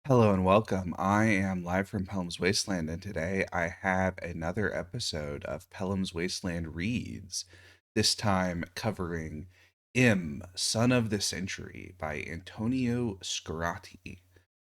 Hello and welcome. I am live from Pellam's Wasteland, and today I have another episode of Pellam's Wasteland Reads, this time covering M, Son of the Century by Antonio Scurati.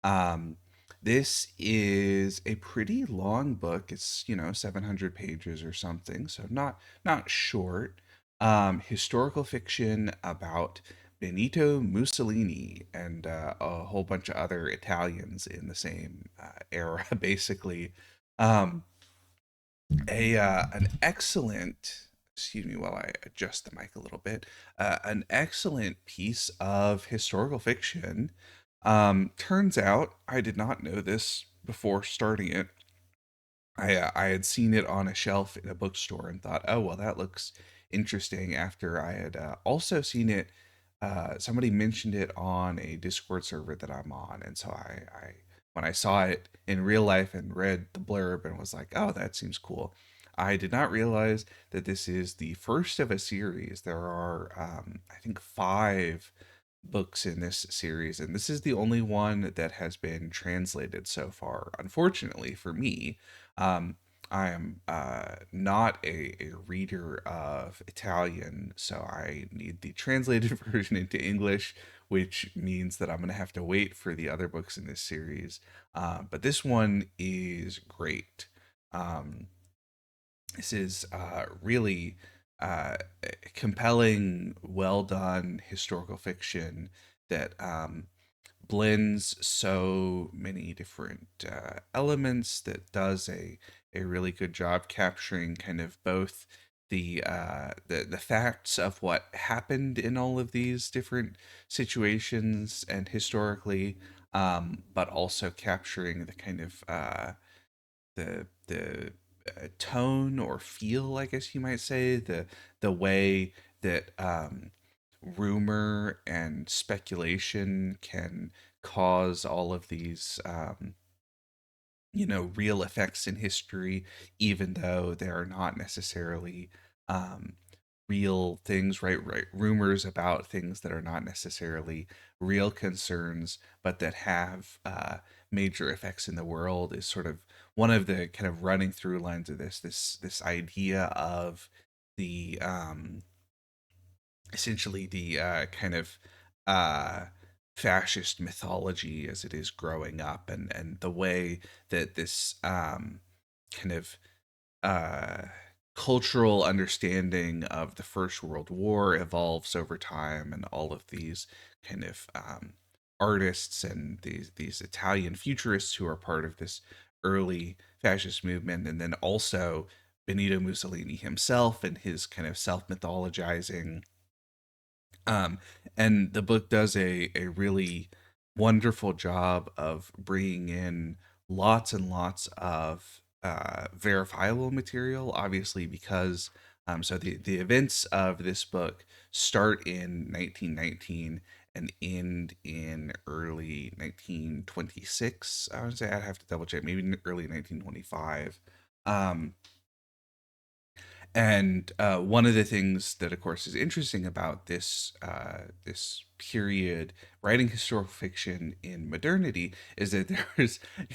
Um, this is a pretty long book. It's, 700 pages or something, so not short. Historical fiction about Benito Mussolini and a whole bunch of other Italians in the same era, basically. Um, a an excellent, excuse me while I adjust the mic a little bit, an excellent piece of historical fiction. Turns out I did not know this before starting it. I had seen it on a shelf in a bookstore and thought, oh well, that looks interesting. After I had also seen it, somebody mentioned it on a Discord server that I'm on, and so I when I saw it in real life and read the blurb and was like, oh, that seems cool. I did not realize that this is the first of a series. There are, I think, five books in this series, and this is the only one that has been translated so far. Unfortunately for me, um, I am not a reader of Italian, so I need the translated version into English, which means that I'm going to have to wait for the other books in this series. But this one is great. Um, this is really uh, compelling, well done historical fiction that blends so many different elements, that does a really good job capturing kind of both the facts of what happened in all of these different situations and historically, but also capturing the kind of the tone or feel, I guess you might say, the way that rumor and speculation can cause all of these real effects in history, even though they are not necessarily um, real things, right, rumors about things that are not necessarily real concerns, but that have major effects in the world, is sort of one of the kind of running through lines of this idea of the essentially the kind of uh, fascist mythology as it is growing up, and the way that this kind of uh, cultural understanding of the First World War evolves over time, and all of these kind of artists and these Italian futurists who are part of this early fascist movement, and then also Benito Mussolini himself and his kind of self mythologizing. um, and the book does a really wonderful job of bringing in lots and lots of verifiable material, obviously, because so the events of this book start in 1919 and end in early 1926. I would say, I'd have to double check, maybe early 1925. Um, and one of the things that, of course, is interesting about this period writing historical fiction in modernity is that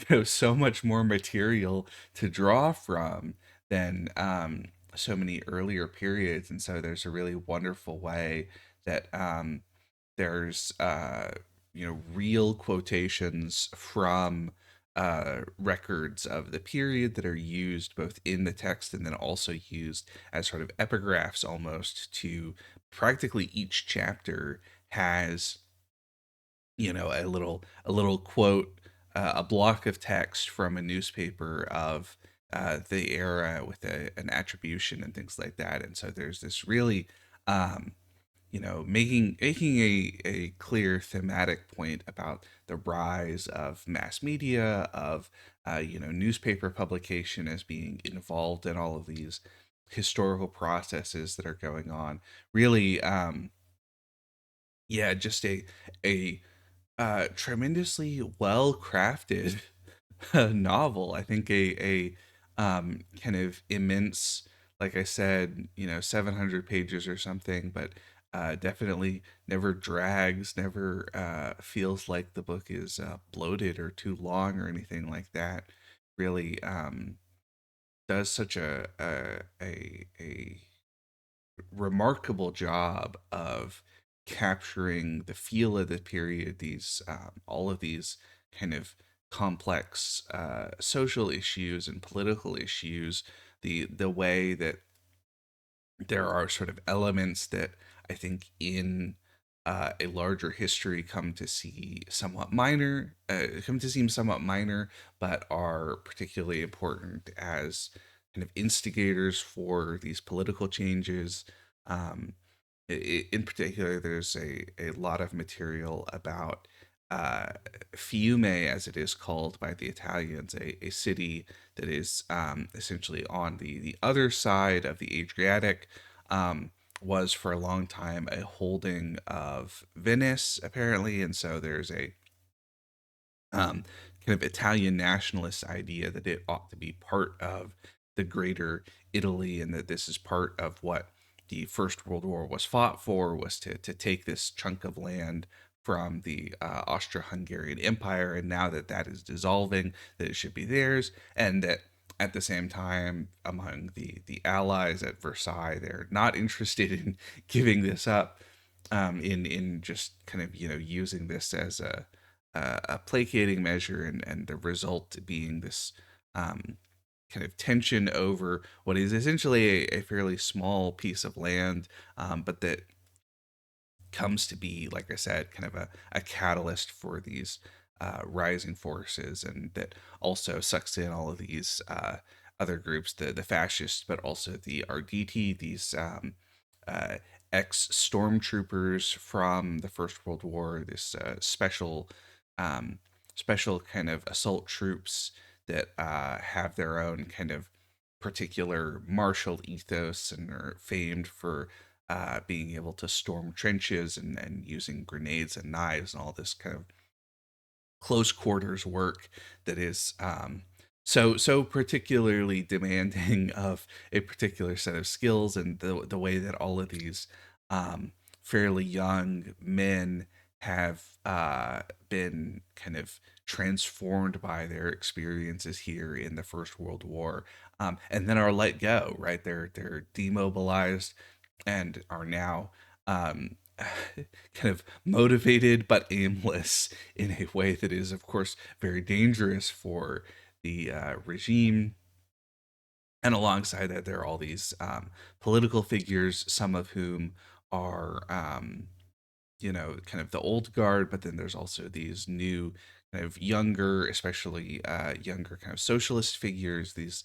there's so much more material to draw from than so many earlier periods, and so there's a really wonderful way that there's real quotations from records of the period that are used both in the text and then also used as sort of epigraphs, almost, to practically each chapter has a little quote, a block of text from a newspaper of the era with an attribution and things like that. And so there's this really making a clear thematic point about the rise of mass media, of newspaper publication as being involved in all of these historical processes that are going on. Really, yeah, just a tremendously well crafted novel. I think a kind of immense, like I said, 700 pages or something, but Definitely never drags, never feels like the book is bloated or too long or anything like that. Really does such a remarkable job of capturing the feel of the period. These all of these kind of complex social issues and political issues. The way that there are sort of elements that I think in a larger history come to seem somewhat minor, but are particularly important as kind of instigators for these political changes. Um, in particular, there's a lot of material about uh, Fiume, as it is called by the Italians, a city that is essentially on the other side of the Adriatic. Um, was for a long time a holding of Venice, apparently, and so there's a kind of Italian nationalist idea that it ought to be part of the greater Italy, and that this is part of what the First World War was fought for, was to take this chunk of land from the Austro-Hungarian Empire, and now that that is dissolving, that it should be theirs, and that at the same time, among the allies at Versailles, they're not interested in giving this up, in just kind of using this as a placating measure, and the result being this um, kind of tension over what is essentially a fairly small piece of land, but that comes to be, like I said, kind of a catalyst for these rising forces, and that also sucks in all of these other groups, the fascists, but also the Arditi, these uh, ex stormtroopers from the First World War, this um, special kind of assault troops that have their own kind of particular martial ethos and are famed for being able to storm trenches, and using grenades and knives and all this kind of close quarters work that is so particularly demanding of a particular set of skills, and the way that all of these fairly young men have been kind of transformed by their experiences here in the First World War, and then are let go. Right, they're demobilized and are now um, kind of motivated but aimless in a way that is, of course, very dangerous for the regime. And alongside that, there are all these political figures, some of whom are kind of the old guard, but then there's also these new kind of younger, especially younger kind of socialist figures, these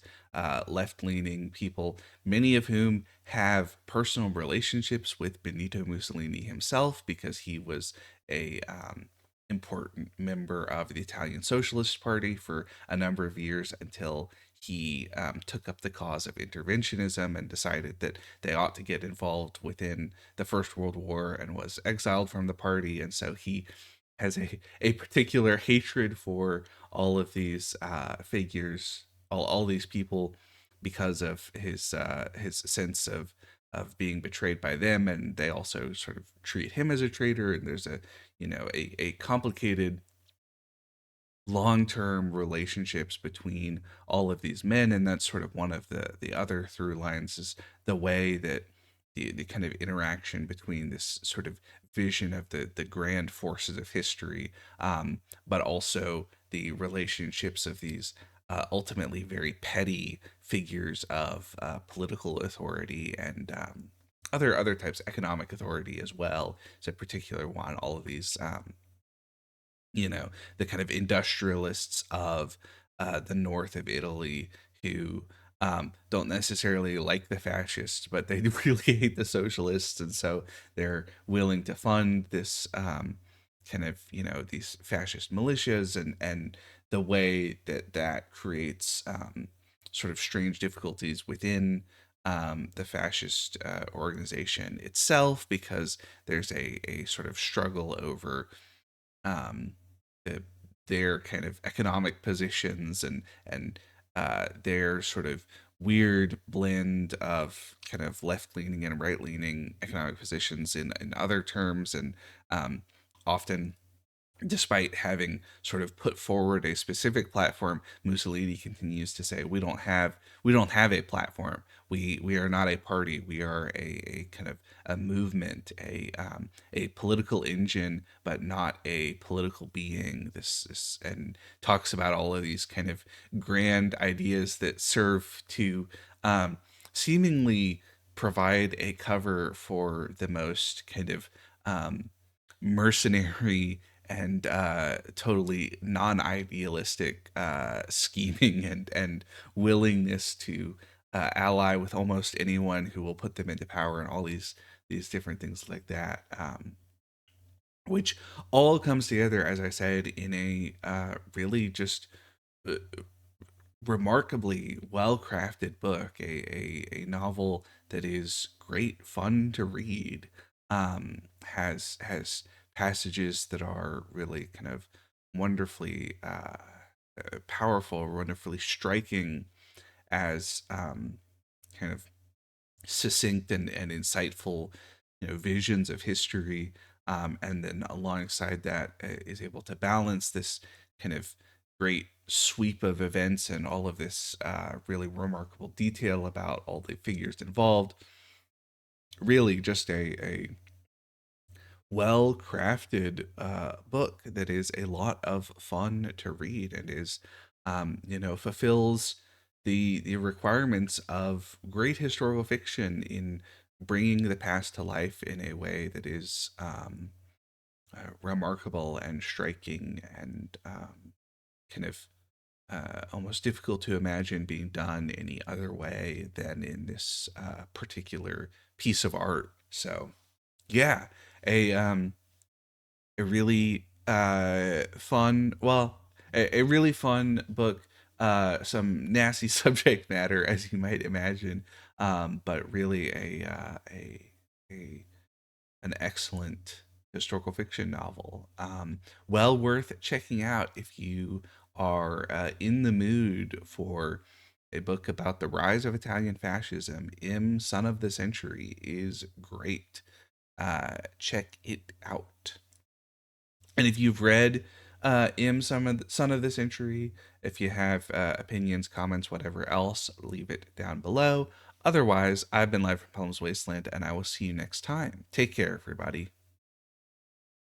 left-leaning people, many of whom have personal relationships with Benito Mussolini himself, because he was a important member of the Italian Socialist Party for a number of years, until he took up the cause of interventionism and decided that they ought to get involved within the First World War, and was exiled from the party. And so he has a particular hatred for all of these figures, all these people, because of his sense of being betrayed by them, and they also sort of treat him as a traitor. And there's a complicated long-term relationships between all of these men, and that's sort of one of the other through lines, is the way that the kind of interaction between this sort of vision of the grand forces of history, but also the relationships of these ultimately very petty figures of political authority, and other types of economic authority as well. It's a particular one. All of these the kind of industrialists of the north of Italy, who don't necessarily like the fascists, but they really hate the socialists, and so they're willing to fund this kind of these fascist militias, and the way that that creates sort of strange difficulties within the fascist organization itself, because there's a sort of struggle over um, the, their kind of economic positions, and their sort of weird blend of kind of left leaning and right leaning economic positions in other terms, and um, often despite having sort of put forward a specific platform, Mussolini continues to say we don't have a platform. We are not a party. We are a kind of a movement, a political engine, but not a political being. This and talks about all of these kind of grand ideas that serve to seemingly provide a cover for the most kind of mercenary and totally non-idealistic scheming and willingness to ally with almost anyone who will put them into power, and all these different things like that, which all comes together, as I said, in a really just uh, remarkably well crafted book, a novel that is great fun to read, has passages that are really kind of wonderfully powerful, wonderfully striking, as kind of succinct and insightful, visions of history, and then alongside that is able to balance this kind of great sweep of events and all of this really remarkable detail about all the figures involved. Really, just a well crafted book that is a lot of fun to read, and is fulfills the requirements of great historical fiction in bringing the past to life in a way that is remarkable and striking, and kind of almost difficult to imagine being done any other way than in this particular piece of art. So yeah, a a really fun, well, a really fun book, some nasty subject matter, as you might imagine, but really a an excellent historical fiction novel, well worth checking out if you are in the mood for a book about the rise of Italian fascism. M, Son of the Century is great. Check it out. And if you've read M, Son of the Century, if you have opinions, comments, whatever else, leave it down below. Otherwise, I've been live from Pellam's Wasteland, and I will see you next time. Take care, everybody.